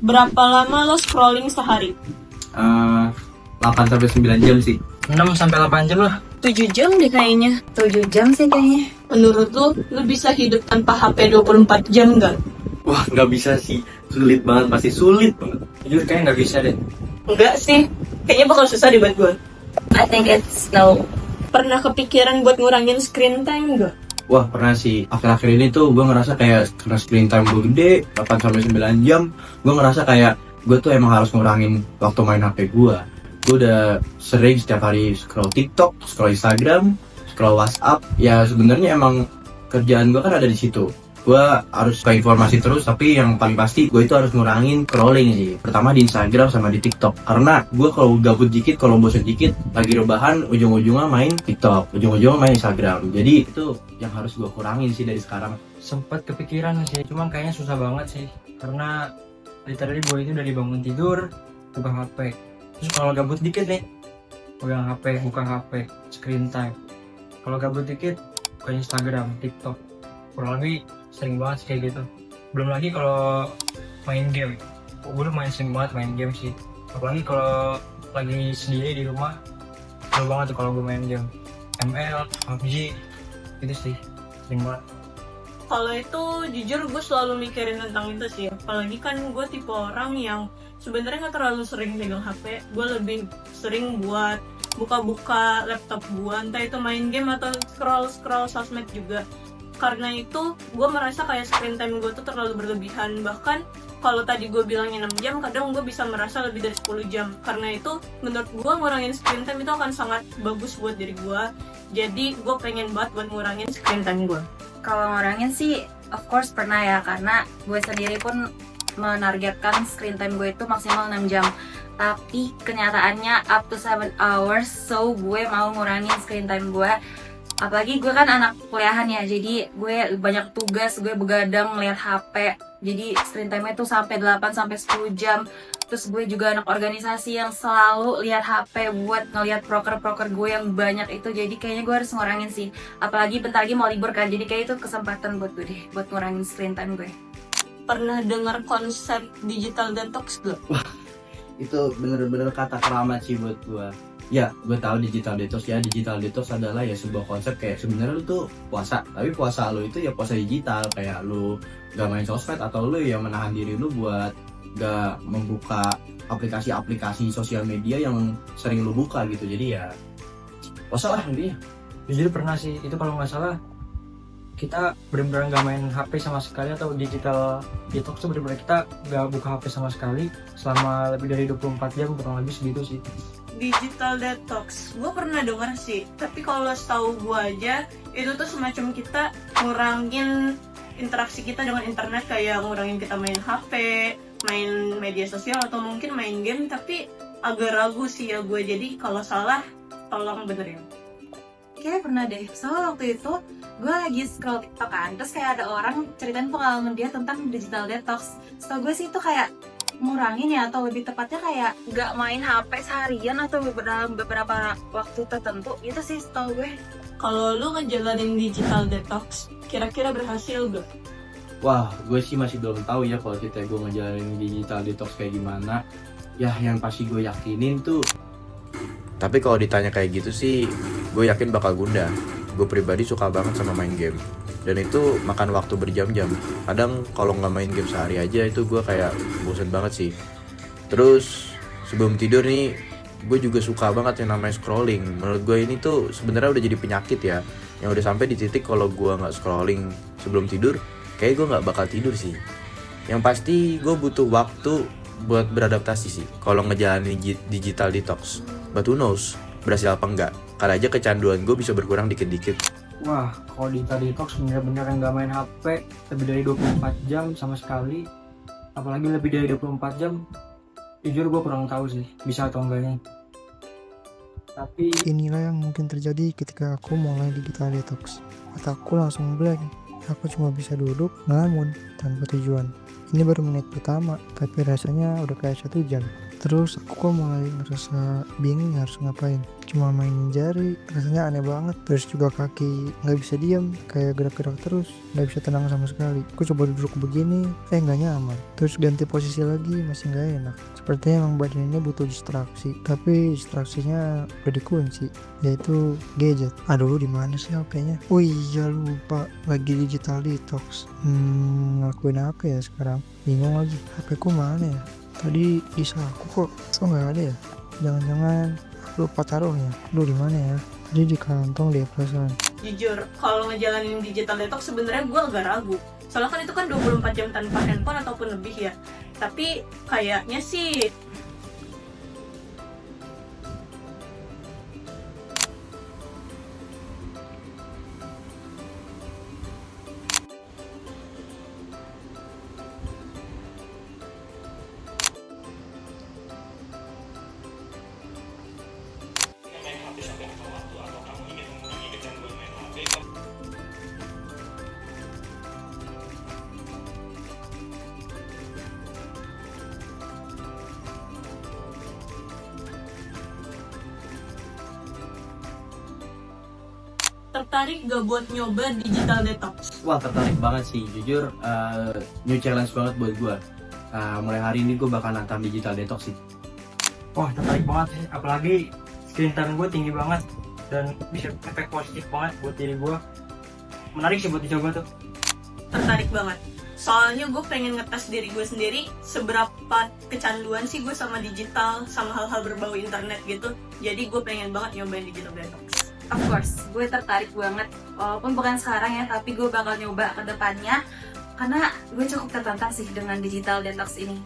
Berapa lama lo scrolling sehari? 8-9 jam sih. 6-8 jam lah. 7 jam deh kayaknya. 7 jam sih kayaknya. Menurut lo bisa hidup tanpa HP 24 jam nggak? Wah, nggak bisa sih. Sulit banget, pasti sulit banget. Jujur kayaknya nggak bisa deh. Enggak sih, kayaknya bakal susah deh buat gue. I think it's no. Pernah kepikiran buat ngurangin screen time nggak? Wah, pernah sih. Akhir-akhir ini tuh gue ngerasa kayak karena screen time gue gede, 8-9 jam. Gue ngerasa kayak gue tuh emang harus ngurangin waktu main HP gue. Gue udah sering setiap hari scroll TikTok, scroll Instagram, scroll WhatsApp. Ya sebenarnya emang kerjaan gue kan ada di situ. Gue harus ke informasi terus, tapi yang paling pasti gue itu harus ngurangin scrolling sih. Pertama di Instagram sama di TikTok. Karena gue kalau gabut dikit, kalau bosan dikit, lagi rebahan, ujung-ujungnya main TikTok, ujung-ujungnya main Instagram. Jadi itu yang harus gue kurangin sih dari sekarang. Sempat kepikiran sih, cuman kayaknya susah banget sih. Karena literally gue itu dari bangun tidur buka HP. Terus kalau gabut dikit nih, pegang HP, buka HP, screen time. Kalau gabut dikit, buka Instagram, TikTok. Kurang lebih sering banget sih kayak gitu. Belum lagi kalau main game. Gue sering banget main game sih. Apalagi kalau lagi sendiri di rumah, seru banget tuh kalau gue main game. ML, PUBG, itu sih sering banget. Kalau itu jujur gue selalu mikirin tentang itu sih. Apalagi kan gue tipe orang yang sebenarnya nggak terlalu sering pegang HP. Gue lebih sering buat buka-buka laptop gue, entah itu main game atau scroll sosmed juga. Karena itu gue merasa kayak screen time gue tuh terlalu berlebihan. Bahkan kalau tadi gue bilangnya 6 jam, kadang gue bisa merasa lebih dari 10 jam. Karena itu menurut gue ngurangin screen time itu akan sangat bagus buat diri gue. Jadi gue pengen banget buat ngurangin screen time gue. Kalau ngurangin sih of course pernah ya, karena gue sendiri pun menargetkan screen time gue itu maksimal 6 jam. Tapi kenyataannya up to 7 hours, so gue mau ngurangin screen time gue. Apalagi gue kan anak kuliahan ya, jadi gue banyak tugas, gue begadang ngeliat HP. Jadi screen time itu sampai 8-10 jam. Terus gue juga anak organisasi yang selalu lihat HP buat ngeliat proker-proker gue yang banyak itu. Jadi kayaknya gue harus ngurangin sih. Apalagi bentar lagi mau libur kan, jadi kayak itu kesempatan buat gue deh, buat ngurangin screen time gue. Pernah dengar konsep digital detox gak? Itu bener-bener kata keramat sih buat gue. Ya, gue tahu digital detox ya. Digital detox adalah ya sebuah konsep kayak sebenarnya lu tuh puasa, tapi puasa lu itu ya puasa digital, kayak lu gak main sosmed atau lu yang menahan diri lu buat gak membuka aplikasi-aplikasi sosial media yang sering lu buka gitu. Jadi ya puasa lah intinya. Jujur pernah sih, itu kalau nggak salah kita benar-benar nggak main HP sama sekali, atau digital detox tuh benar-benar kita nggak buka HP sama sekali selama lebih dari 24 jam, kurang lebih segitu sih. Digital detox, gue pernah dengar sih. Tapi kalau setahu gue aja, itu tuh semacam kita ngurangin interaksi kita dengan internet, kayak ngurangin kita main HP, main media sosial, atau mungkin main game. Tapi agak ragu sih ya gue, jadi kalau salah tolong benerin. Kayaknya pernah deh, soalnya waktu itu gue lagi scroll TikTok kan, terus kayak ada orang ceritain pengalaman dia tentang digital detox. Setahu gue sih itu kayak ngurangin ya, atau lebih tepatnya kayak gak main HP seharian atau dalam beberapa waktu tertentu gitu sih setahu gue. Kalau lu ngejalanin digital detox, kira-kira berhasil gak? Wah, gue sih masih belum tahu ya kalau kita gue ngejalanin digital detox kayak gimana. Ya, yang pasti gue yakinin tuh. Tapi kalau ditanya kayak gitu sih, gue yakin bakal gundah. Gue pribadi suka banget sama main game. Dan itu makan waktu berjam-jam. Kadang kalau nggak main game sehari aja itu gue kayak bosen banget sih. Terus sebelum tidur nih, gue juga suka banget yang namanya scrolling. Menurut gue ini tuh sebenarnya udah jadi penyakit ya, yang udah sampai di titik kalau gue nggak scrolling sebelum tidur, kayak gue nggak bakal tidur sih. Yang pasti gue butuh waktu buat beradaptasi sih kalau ngejalanin digital detox. But who knows berhasil apa enggak, karena aja kecanduan gue bisa berkurang dikit-dikit. Wah, kalau digital detox bener-bener yang nggak main HP lebih dari 24 jam sama sekali, apalagi lebih dari 24 jam, jujur gue kurang tahu sih bisa atau enggaknya. Tapi inilah yang mungkin terjadi ketika aku mulai digital detox. Otakku langsung blank. Aku cuma bisa duduk, ngelamun, tanpa tujuan. Ini baru menit pertama, tapi rasanya udah kayak 1 jam. Terus aku kok mulai ngerasa bingung harus ngapain. Cuma mainin jari, rasanya aneh banget. Terus juga kaki nggak bisa diam, kayak gerak-gerak terus, nggak bisa tenang sama sekali. Aku coba duduk begini, nggak nyaman. Terus ganti posisi lagi, masih nggak enak. Sepertinya emang badan ini butuh distraksi, tapi distraksinya udah dikunci, yaitu gadget. Aduh, di mana sih HP-nya? Oh iya, lupa, lagi digital detox. Ngelakuin apa ya sekarang? Bingung lagi, HP ku mana ya? Tadi di saku kok nggak ada ya? Jangan-jangan lupa taruhnya. Lu di mana ya? Tadi di kantong deh perasaan. Jujur, kalau ngejalanin digital detox sebenarnya gue agak ragu. Soalnya kan itu kan 24 jam tanpa handphone ataupun lebih ya. Tapi kayaknya sih tertarik gak buat nyoba digital detox? Wah, tertarik banget sih, jujur new challenge banget buat gue. Mulai hari ini gue bakal nantang digital detox sih. Wah, tertarik banget sih, apalagi screen time gue tinggi banget dan bisa efek positif banget buat diri gue. Menarik sih buat dicoba tuh. Tertarik banget. Soalnya gue pengen ngetes diri gue sendiri seberapa kecanduan sih gue sama digital, sama hal-hal berbau internet gitu. Jadi gue pengen banget nyobain digital detox. Of course, gue tertarik banget. Walaupun bukan sekarang ya, tapi gue bakal nyoba ke depannya. Karena gue cukup tertantang sih dengan digital detox ini.